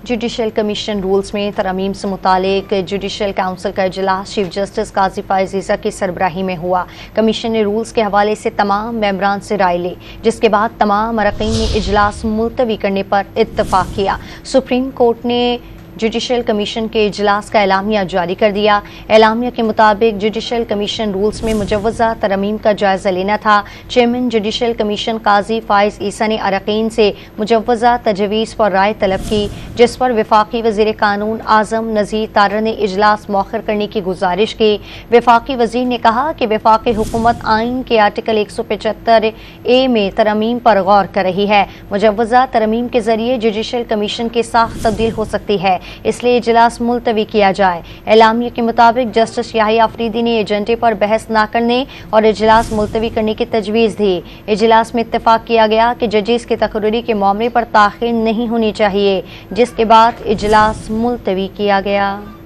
Judicial commission rules में तरमीम से मुतालिक जुडिशल काउंसिल का इजलास चीफ जस्टिस काजी फायज ईसा की सरबराही में हुआ। कमीशन ने रूल्स के हवाले से तमाम मेंबरान से राय ली, जिसके बाद तमाम अरकान ने इजलास मुलतवी करने पर इत्तफाक किया। सुप्रीम कोर्ट ने जुडिशल कमीशन के इजलास का एलामिया जारी कर दिया। एलामिया के मुताबिक जुडिशल कमीशन रूल्स में मुजव्वज़ा तरमीम का जायजा लेना था। चेयरमैन जुडिशल कमीशन काजी फायज ईसा ने अरकान से मुजव्वज़ा तजवीज़ पर राय तलब की, जिस पर वफाकी वज़ीर कानून आज़म नज़ीर तारर ने इजलास मौखर करने की गुजारिश की। वफाकी वज़ीर ने कहा कि वफाकी हुकूमत आइन के आर्टिकल 175A में तरमीम पर गौर कर रही है। मुजव्वज़ा तरमीम के जरिए जुडिशल कमीशन की साख तब्दील हो सकती है, इसलिए इजलास मुलतवी किया जाए। एलामिया के मुताबिक जस्टिस याहिया अफरीदी ने एजेंडे पर बहस न करने और इजलास मुलतवी करने की तजवीज़ दी। इजलास में इत्तेफाक किया गया कि जजेस की तकर्री के मामले पर ताख़ीर नहीं होनी चाहिए, जिसके बाद इजलास मुलतवी किया गया।